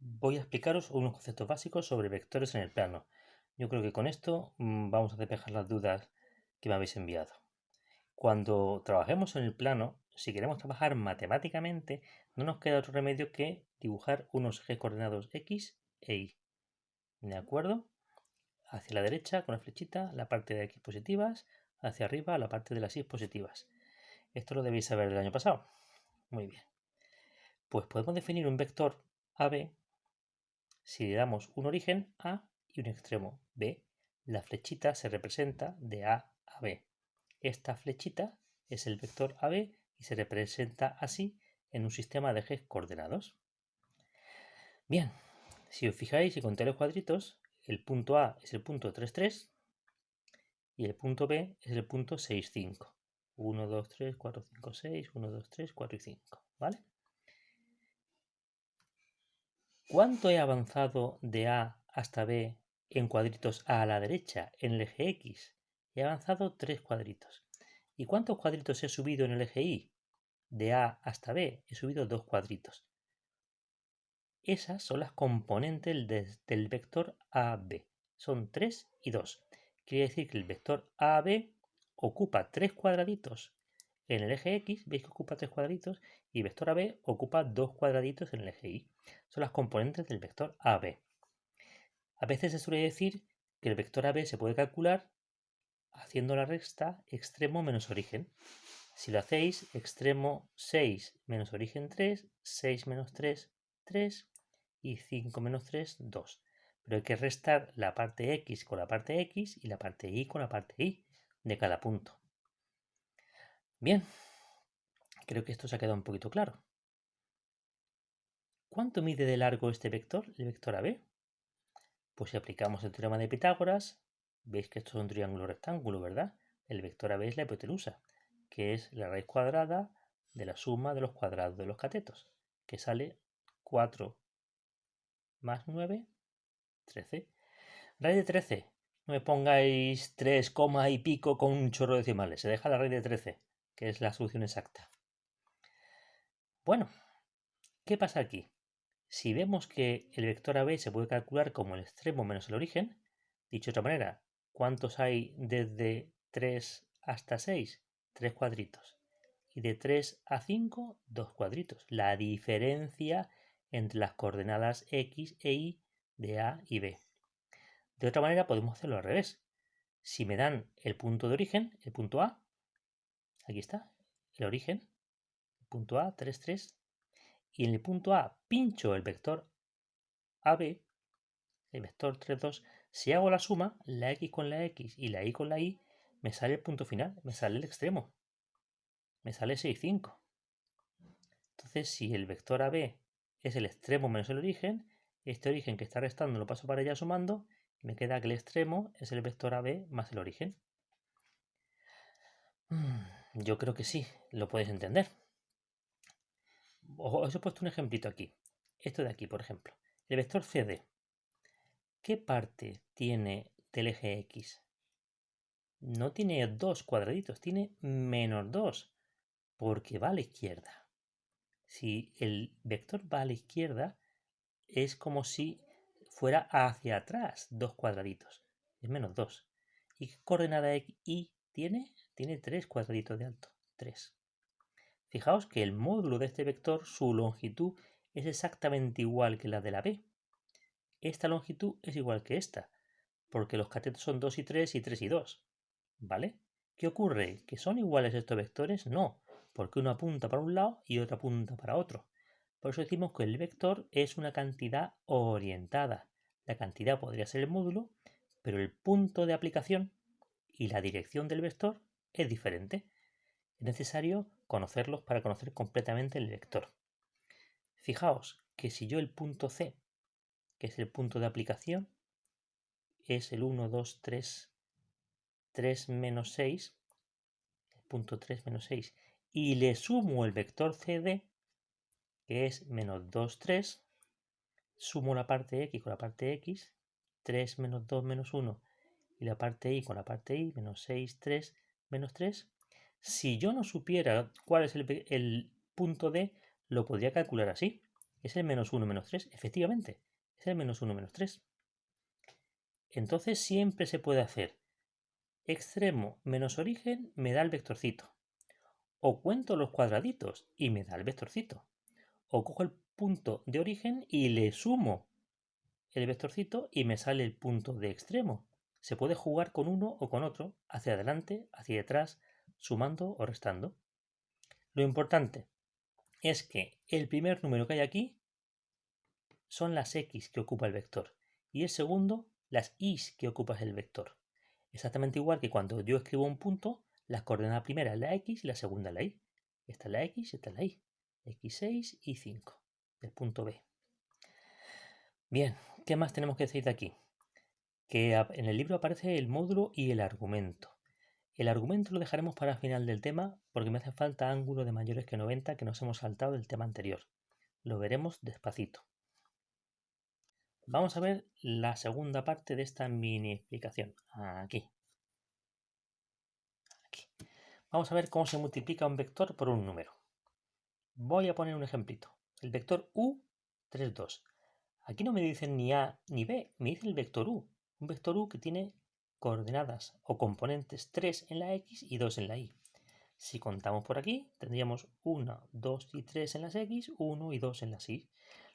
Voy a explicaros unos conceptos básicos sobre vectores en el plano. Yo creo que con esto vamos a despejar las dudas que me habéis enviado. Cuando trabajemos en el plano, si queremos trabajar matemáticamente, no nos queda otro remedio que dibujar unos ejes coordenados X e Y. ¿De acuerdo? Hacia la derecha, con la flechita, la parte de X positivas, hacia arriba, la parte de las Y positivas. Esto lo debéis saber del año pasado. Muy bien. Pues podemos definir un vector AB si le damos un origen A y un extremo B. La flechita se representa de A a B. Esta flechita es el vector AB y se representa así en un sistema de ejes coordenados. Bien, si os fijáis y contáis los cuadritos, el punto A es el punto 3, 3 y el punto B es el punto 6, 5. 1, 2, 3, 4, 5, 6, 1, 2, 3, 4 y 5. ¿Vale? ¿Cuánto he avanzado de A hasta B en cuadritos a la derecha en el eje X? He avanzado 3 cuadritos. ¿Y cuántos cuadritos he subido en el eje Y? De A hasta B he subido 2 cuadritos. Esas son las componentes del vector AB. Son 3 y 2. Quiere decir que el vector AB ocupa 3 cuadraditos en el eje X, veis que ocupa 3 cuadraditos, y el vector AB ocupa 2 cuadraditos en el eje Y. Son las componentes del vector AB. A veces se suele decir que el vector AB se puede calcular haciendo la resta extremo menos origen. Si lo hacéis, extremo 6 menos origen 3, 6 menos 3, 3 y 5 menos 3, 2. Pero hay que restar la parte X con la parte X y la parte Y con la parte Y de cada punto. Bien, creo que esto se ha quedado un poquito claro. ¿Cuánto mide de largo este vector, el vector AB? Pues si aplicamos el teorema de Pitágoras, veis que esto es un triángulo rectángulo, ¿verdad? El vector AB es la hipotenusa, que es la raíz cuadrada de la suma de los cuadrados de los catetos, que sale 4 más 9, 13. Raíz de 13. No me pongáis 3, y pico con un chorro de decimales. Se deja la raíz de 13, que es la solución exacta. Bueno, ¿qué pasa aquí? Si vemos que el vector AB se puede calcular como el extremo menos el origen, dicho de otra manera, ¿cuántos hay desde 3 hasta 6? 3 cuadritos. Y de 3 a 5, 2 cuadritos. La diferencia entre las coordenadas X e Y de A y B. De otra manera podemos hacerlo al revés. Si me dan el punto de origen, el punto A, aquí está, el origen, punto A, 3, 3, y en el punto A pincho el vector AB, el vector 3, 2, si hago la suma, la X con la X y la Y con la Y, me sale el punto final, me sale el extremo, me sale 6, 5. Entonces, si el vector AB es el extremo menos el origen, este origen que está restando lo paso para allá sumando, y me queda que el extremo es el vector AB más el origen. Yo creo que sí, lo podéis entender. Os he puesto un ejemplito aquí. Esto de aquí, por ejemplo. El vector CD. ¿Qué parte tiene del eje X? No tiene 2 cuadraditos, tiene menos 2, porque va a la izquierda. Si el vector va a la izquierda, es como si fuera hacia atrás 2 cuadraditos. Es menos 2. ¿Y qué coordenada Y tiene? Tiene 3 cuadraditos de alto. 3. Fijaos que el módulo de este vector, su longitud, es exactamente igual que la de la B. Esta longitud es igual que esta, porque los catetos son 2 y 3 y 3 y 2. ¿Vale? ¿Qué ocurre? ¿Que son iguales estos vectores? No, porque uno apunta para un lado y otro apunta para otro. Por eso decimos que el vector es una cantidad orientada. La cantidad podría ser el módulo, pero el punto de aplicación y la dirección del vector es diferente. Es necesario conocerlos para conocer completamente el vector. Fijaos que si yo el punto C, que es el punto de aplicación, es el 1, 2, 3, 3 menos 6, el punto 3 menos 6, y le sumo el vector CD, que es menos 2, 3, sumo la parte X con la parte X, 3 menos 2 menos 1, y la parte Y con la parte Y, menos 6, 3, menos 3. Si yo no supiera cuál es el punto D, lo podría calcular así. Es el menos 1, menos 3. Efectivamente, es el menos 1, menos 3. Entonces siempre se puede hacer extremo menos origen me da el vectorcito. O cuento los cuadraditos y me da el vectorcito. O cojo el punto de origen y le sumo el vectorcito y me sale el punto de extremo. Se puede jugar con uno o con otro, hacia adelante, hacia detrás, sumando o restando. Lo importante es que el primer número que hay aquí son las x que ocupa el vector y el segundo las y que ocupa el vector. Exactamente igual que cuando yo escribo un punto, la coordenada primera es la x y la segunda es la y. Esta es la x y esta es la y. x6 y 5 del punto B. Bien, ¿qué más tenemos que decir de aquí? Que en el libro aparece el módulo y el argumento. El argumento lo dejaremos para el final del tema porque me hace falta ángulo de mayores que 90 que nos hemos saltado del tema anterior. Lo veremos despacito. Vamos a ver la segunda parte de esta mini explicación. Aquí. Vamos a ver cómo se multiplica un vector por un número. Voy a poner un ejemplito. El vector u, 3, 2. Aquí no me dicen ni a ni b, me dice el vector u. Un vector u que tiene coordenadas o componentes 3 en la x y 2 en la y. Si contamos por aquí, tendríamos 1, 2 y 3 en las x, 1 y 2 en las y.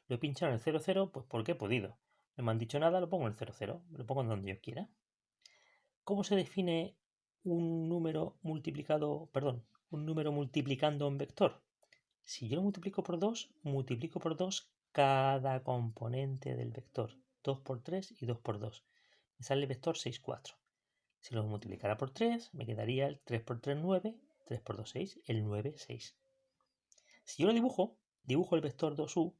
Lo he pinchado en el 0, 0, pues porque he podido. No me han dicho nada, lo pongo en el 0, 0. Lo pongo en donde yo quiera. ¿Cómo se define un número multiplicando un vector? Si yo lo multiplico por 2, multiplico por 2 cada componente del vector. 2 por 3 y 2 por 2. Me sale el vector 6, 4. Si lo multiplicara por 3, me quedaría el 3 por 3, 9. 3 por 2, 6. El 9, 6. Si yo lo dibujo el vector 2u,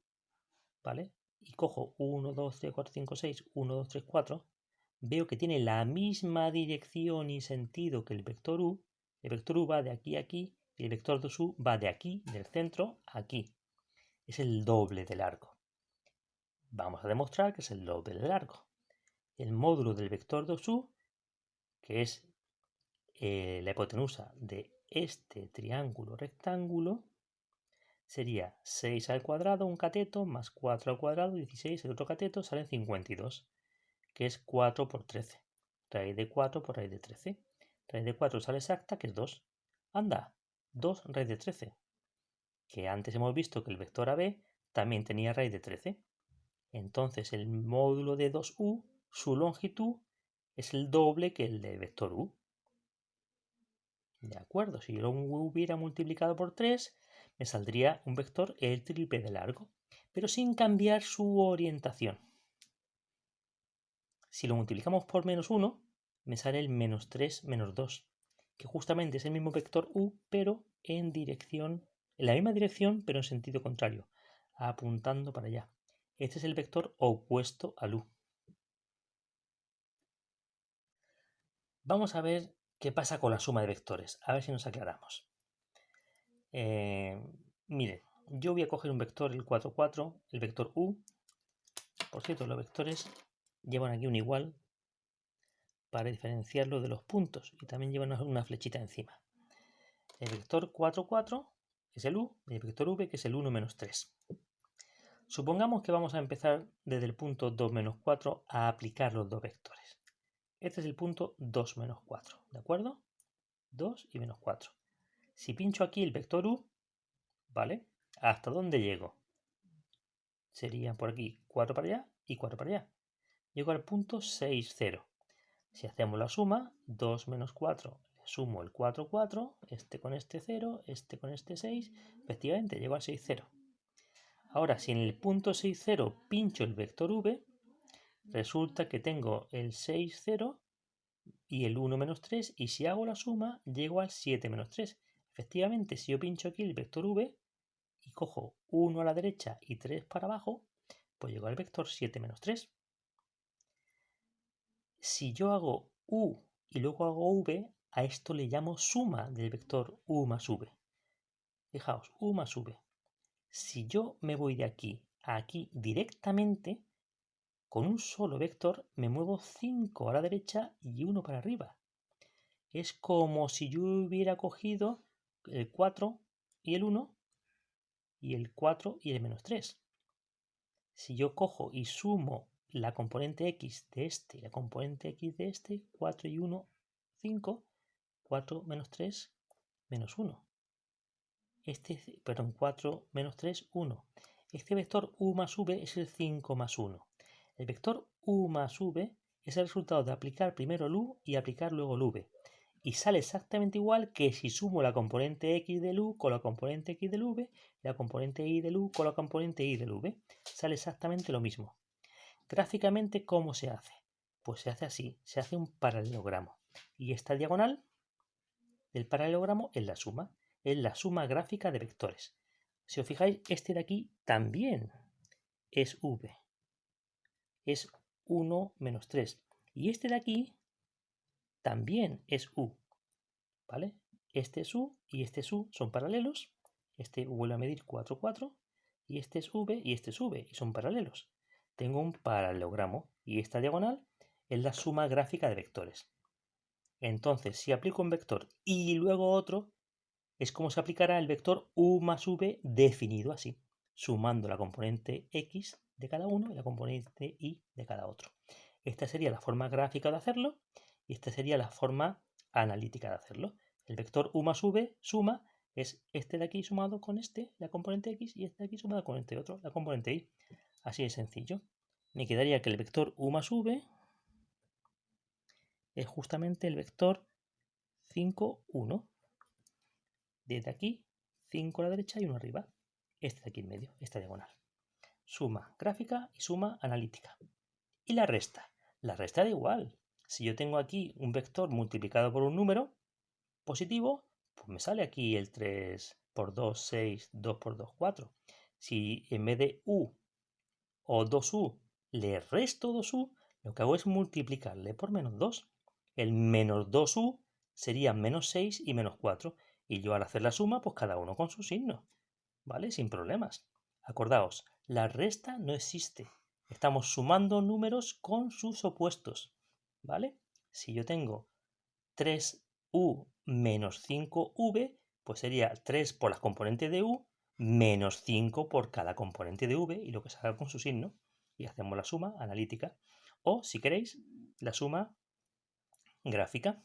¿vale? Y cojo 1, 2, 3, 4, 5, 6, 1, 2, 3, 4, veo que tiene la misma dirección y sentido que el vector u. El vector u va de aquí a aquí y el vector 2u va de aquí, del centro, a aquí. Es el doble de largo. Vamos a demostrar que es el doble de largo. El módulo del vector 2u, que es la hipotenusa de este triángulo rectángulo, sería 6 al cuadrado, un cateto, más 4 al cuadrado, 16, el otro cateto, salen 52, que es 4 por 13. Raíz de 4 por raíz de 13. Raíz de 4 sale exacta, que es 2. Anda, 2 raíz de 13. Que antes hemos visto que el vector AB también tenía raíz de 13. Entonces el módulo de 2u, su longitud, es el doble que el de vector u. De acuerdo, si yo lo hubiera multiplicado por 3, me saldría un vector el triple de largo, pero sin cambiar su orientación. Si lo multiplicamos por menos 1, me sale el menos 3 menos 2, que justamente es el mismo vector u, pero en la misma dirección, pero en sentido contrario, apuntando para allá. Este es el vector opuesto al u. Vamos a ver qué pasa con la suma de vectores, a ver si nos aclaramos. Miren, yo voy a coger un vector, el 4, 4, el vector u. Por cierto, los vectores llevan aquí un igual para diferenciarlo de los puntos y también llevan una flechita encima. El vector 4, 4 es el u y el vector v que es el 1 menos 3. Supongamos que vamos a empezar desde el punto 2 menos 4 a aplicar los dos vectores. Este es el punto 2 menos 4, ¿de acuerdo? 2 y menos 4. Si pincho aquí el vector u, ¿vale? ¿Hasta dónde llego? Sería por aquí 4 para allá y 4 para allá. Llego al punto 6, 0. Si hacemos la suma, 2 menos 4, le sumo el 4, 4, este con este 0, este con este 6, efectivamente llego al 6, 0. Ahora, si en el punto 6, 0 pincho el vector v, resulta que tengo el 6, 0 y el 1 menos 3, y si hago la suma, llego al 7 menos 3. Efectivamente, si yo pincho aquí el vector v y cojo 1 a la derecha y 3 para abajo, pues llego al vector 7 menos 3. Si yo hago u y luego hago v, a esto le llamo suma del vector u más v. Fijaos, u más v. Si yo me voy de aquí a aquí directamente, con un solo vector me muevo 5 a la derecha y 1 para arriba. Es como si yo hubiera cogido el 4 y el 1 y el 4 y el menos 3. Si yo cojo y sumo la componente x de este y la componente x de este, 4 y 1, 5, 4 menos 3, menos 1. Perdón, 4 menos 3, 1. Este vector u más v es el 5 más 1. El vector u más v es el resultado de aplicar primero el u y aplicar luego el v. Y sale exactamente igual que si sumo la componente x del u con la componente x del v, y la componente y del u con la componente y del v. Sale exactamente lo mismo. Gráficamente, ¿cómo se hace? Pues se hace así, se hace un paralelogramo. Y esta diagonal del paralelogramo es la suma gráfica de vectores. Si os fijáis, este de aquí también es v, es 1 menos 3. Y este de aquí también es u, ¿vale? Este es u y este es u, son paralelos. Este vuelve a medir 4, 4. Y este es v y este es v, y son paralelos. Tengo un paralelogramo y esta diagonal es la suma gráfica de vectores. Entonces, si aplico un vector y luego otro, es como se aplicará el vector u más v definido así, sumando la componente x de cada uno y la componente y de cada otro. Esta sería la forma gráfica de hacerlo y esta sería la forma analítica de hacerlo. El vector u más v suma es este de aquí sumado con este, la componente x, y este de aquí sumado con este otro, la componente y. Así de sencillo. Me quedaría que el vector u más v es justamente el vector 5, 1. Desde aquí, 5 a la derecha y 1 arriba. Este de aquí en medio, esta diagonal. Suma gráfica y suma analítica. Y la resta. La resta da igual. Si yo tengo aquí un vector multiplicado por un número positivo, pues me sale aquí el 3 por 2, 6, 2 por 2, 4. Si en vez de u o 2u le resto 2u, lo que hago es multiplicarle por menos 2. El menos 2u sería menos 6 y menos 4. Y yo al hacer la suma, pues cada uno con su signo, ¿vale? Sin problemas. Acordaos, la resta no existe. Estamos sumando números con sus opuestos, ¿vale? Si yo tengo 3u menos 5v, pues sería 3 por las componentes de u menos 5 por cada componente de v y lo que salga con su signo. Y hacemos la suma analítica. O, si queréis, la suma gráfica.